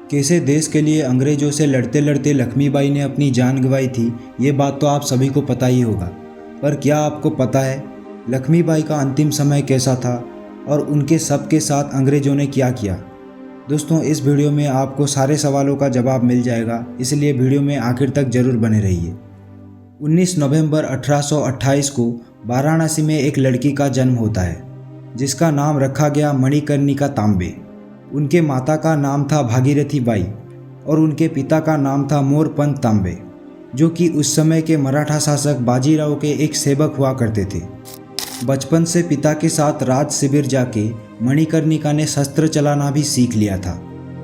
कैसे देश के लिए अंग्रेजों से लड़ते लड़ते लक्ष्मीबाई ने अपनी जान गंवाई थी, ये बात तो आप सभी को पता ही होगा। पर क्या आपको पता है लक्ष्मीबाई का अंतिम समय कैसा था और उनके सबके साथ अंग्रेजों ने क्या किया? दोस्तों, इस वीडियो में आपको सारे सवालों का जवाब मिल जाएगा, इसलिए वीडियो में आखिर तक जरूर बने रहिए। 19 नवंबर 1828 को वाराणसी में एक लड़की का जन्म होता है जिसका नाम रखा गया मणिकर्णिका तांबे। उनके माता का नाम था भागीरथी बाई और उनके पिता का नाम था मोरपंत तांबे, जो कि उस समय के मराठा शासक बाजीराव के एक सेवक हुआ करते थे। बचपन से पिता के साथ राज शिविर जाके मणिकर्णिका ने शस्त्र चलाना भी सीख लिया था।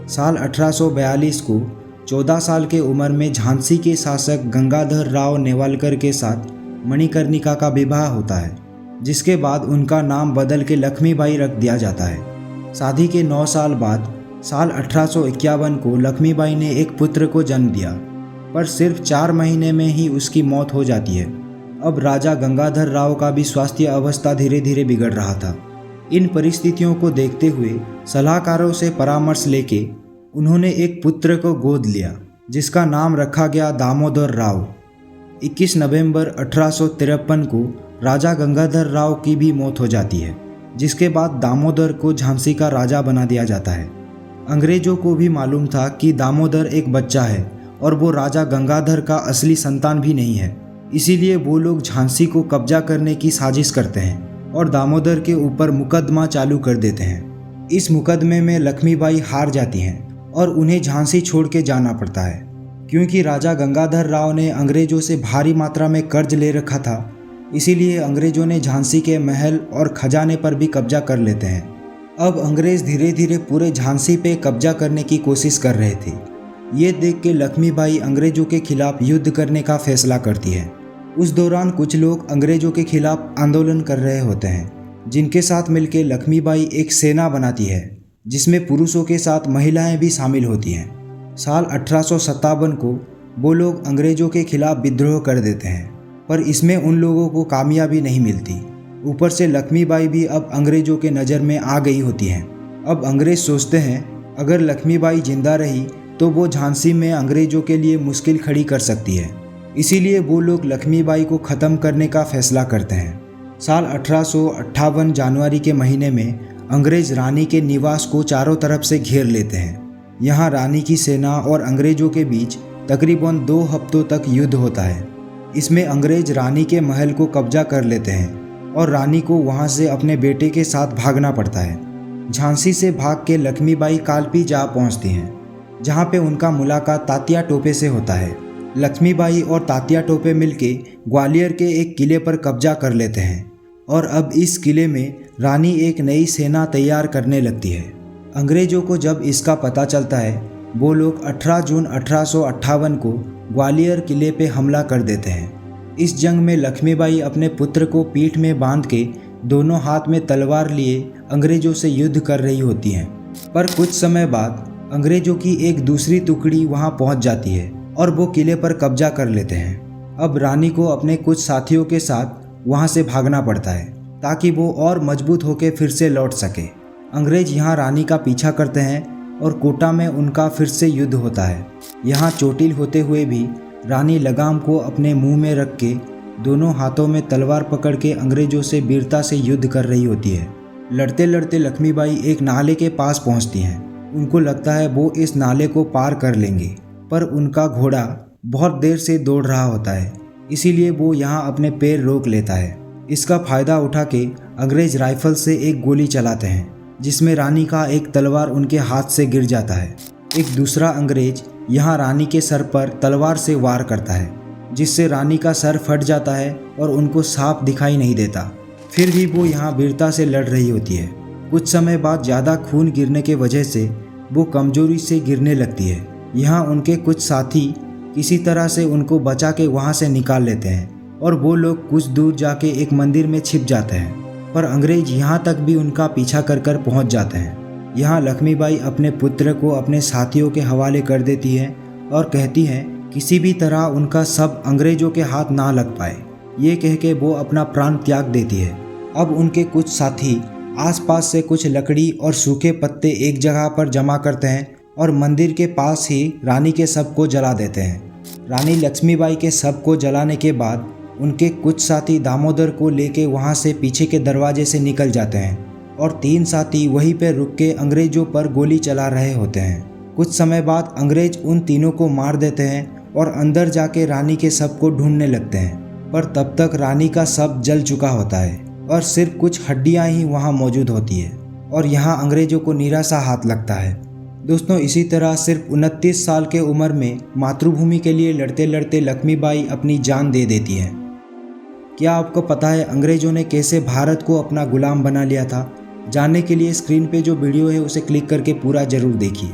साल 1842 को 14 साल के उम्र में झांसी के शासक गंगाधर राव नेवालकर के साथ मणिकर्णिका का विवाह होता है, जिसके बाद उनका नाम बदल के लक्ष्मीबाई रख दिया जाता है। शादी के 9 साल बाद साल 1851 को लक्ष्मीबाई ने एक पुत्र को जन्म दिया, पर सिर्फ 4 महीने में ही उसकी मौत हो जाती है। अब राजा गंगाधर राव का भी स्वास्थ्य अवस्था धीरे धीरे बिगड़ रहा था। इन परिस्थितियों को देखते हुए सलाहकारों से परामर्श लेके उन्होंने एक पुत्र को गोद लिया, जिसका नाम रखा गया दामोदर राव। 21 नवंबर 1853 को राजा गंगाधर राव की भी मौत हो जाती है, जिसके बाद दामोदर को झांसी का राजा बना दिया जाता है। अंग्रेजों को भी मालूम था कि दामोदर एक बच्चा है और वो राजा गंगाधर का असली संतान भी नहीं है, इसीलिए वो लोग झांसी को कब्जा करने की साजिश करते हैं और दामोदर के ऊपर मुकदमा चालू कर देते हैं। इस मुकदमे में लक्ष्मीबाई हार जाती हैं और उन्हें झांसी छोड़ के जाना पड़ता है, क्योंकि राजा गंगाधर राव ने अंग्रेजों से भारी मात्रा में कर्ज ले रखा था। इसीलिए अंग्रेजों ने झांसी के महल और खजाने पर भी कब्जा कर लेते हैं। अब अंग्रेज धीरे धीरे पूरे झांसी पे कब्जा करने की कोशिश कर रहे थे। ये देख के लक्ष्मीबाई अंग्रेजों के खिलाफ युद्ध करने का फैसला करती है। उस दौरान कुछ लोग अंग्रेजों के खिलाफ आंदोलन कर रहे होते हैं, जिनके साथ मिलकर लक्ष्मीबाई एक सेना बनाती है, जिसमें पुरुषों के साथ महिलाएं भी शामिल होती हैं। साल 1857 को वो लोग अंग्रेजों के खिलाफ विद्रोह कर देते हैं, पर इसमें उन लोगों को कामयाबी नहीं मिलती। ऊपर से लक्ष्मीबाई भी अब अंग्रेजों के नज़र में आ गई होती हैं। अब अंग्रेज सोचते हैं अगर लक्ष्मीबाई जिंदा रही तो वो झांसी में अंग्रेजों के लिए मुश्किल खड़ी कर सकती है, इसीलिए वो लोग लक्ष्मीबाई को ख़त्म करने का फैसला करते हैं। साल 1858 जनवरी के महीने में अंग्रेज रानी के निवास को चारों तरफ से घेर लेते हैं। यहाँ रानी की सेना और अंग्रेजों के बीच तकरीबन 2 हफ्तों तक युद्ध होता है। इसमें अंग्रेज रानी के महल को कब्जा कर लेते हैं और रानी को वहां से अपने बेटे के साथ भागना पड़ता है। झांसी से भाग के लक्ष्मीबाई कालपी जा पहुंचती हैं, जहां पे उनका मुलाकात तात्या टोपे से होता है। लक्ष्मीबाई और तात्या टोपे मिलके ग्वालियर के एक किले पर कब्जा कर लेते हैं और अब इस किले में रानी एक नई सेना तैयार करने लगती है। अंग्रेजों को जब इसका पता चलता है, वो लोग 18 जून 1858 को ग्वालियर किले पे हमला कर देते हैं। इस जंग में लक्ष्मीबाई अपने पुत्र को पीठ में बांध के दोनों हाथ में तलवार लिए अंग्रेजों से युद्ध कर रही होती हैं। पर कुछ समय बाद अंग्रेजों की एक दूसरी टुकड़ी वहां पहुंच जाती है और वो किले पर कब्जा कर लेते हैं। अब रानी को अपने कुछ साथियों के साथ वहां से भागना पड़ता है ताकि वो और मजबूत होकर फिर से लौट सके। अंग्रेज यहाँ रानी का पीछा करते हैं और कोटा में उनका फिर से युद्ध होता है। यहाँ चोटिल होते हुए भी रानी लगाम को अपने मुंह में रख के दोनों हाथों में तलवार पकड़ के अंग्रेजों से वीरता से युद्ध कर रही होती है। लड़ते लड़ते लक्ष्मीबाई एक नाले के पास पहुँचती हैं। उनको लगता है वो इस नाले को पार कर लेंगे, पर उनका घोड़ा बहुत देर से दौड़ रहा होता है, इसीलिए वो यहाँ अपने पैर रोक लेता है। इसका फ़ायदा उठा के अंग्रेज राइफल से एक गोली चलाते हैं, जिसमें रानी का एक तलवार उनके हाथ से गिर जाता है। एक दूसरा अंग्रेज यहाँ रानी के सर पर तलवार से वार करता है, जिससे रानी का सर फट जाता है और उनको साफ दिखाई नहीं देता। फिर भी वो यहाँ वीरता से लड़ रही होती है। कुछ समय बाद ज़्यादा खून गिरने के वजह से वो कमजोरी से गिरने लगती है। यहाँ उनके कुछ साथी किसी तरह से उनको बचा के वहाँ से निकाल लेते हैं और वो लोग कुछ दूर जाके एक मंदिर में छिप जाते हैं, पर अंग्रेज यहाँ तक भी उनका पीछा कर पहुँच जाते हैं। यहाँ लक्ष्मीबाई अपने पुत्र को अपने साथियों के हवाले कर देती है और कहती हैं किसी भी तरह उनका सब अंग्रेजों के हाथ ना लग पाए। ये कह के वो अपना प्राण त्याग देती है। अब उनके कुछ साथी आसपास से कुछ लकड़ी और सूखे पत्ते एक जगह पर जमा करते हैं और मंदिर के पास ही रानी के शव को जला देते हैं। रानी लक्ष्मीबाई के शव को जलाने के बाद उनके कुछ साथी दामोदर को लेके वहाँ से पीछे के दरवाजे से निकल जाते हैं और 3 साथी वहीं पर रुक के अंग्रेजों पर गोली चला रहे होते हैं। कुछ समय बाद अंग्रेज उन तीनों को मार देते हैं और अंदर जाके रानी के शव को ढूंढने लगते हैं, पर तब तक रानी का शव जल चुका होता है और सिर्फ कुछ हड्डियां ही वहां मौजूद होती है और यहां अंग्रेजों को निराशा हाथ लगता है। दोस्तों, इसी तरह सिर्फ 29 साल के उम्र में मातृभूमि के लिए लड़ते लड़ते लक्ष्मीबाई अपनी जान दे देती हैं। क्या आपको पता है अंग्रेजों ने कैसे भारत को अपना गुलाम बना लिया था? जानने के लिए स्क्रीन पे जो वीडियो है उसे क्लिक करके पूरा जरूर देखिए।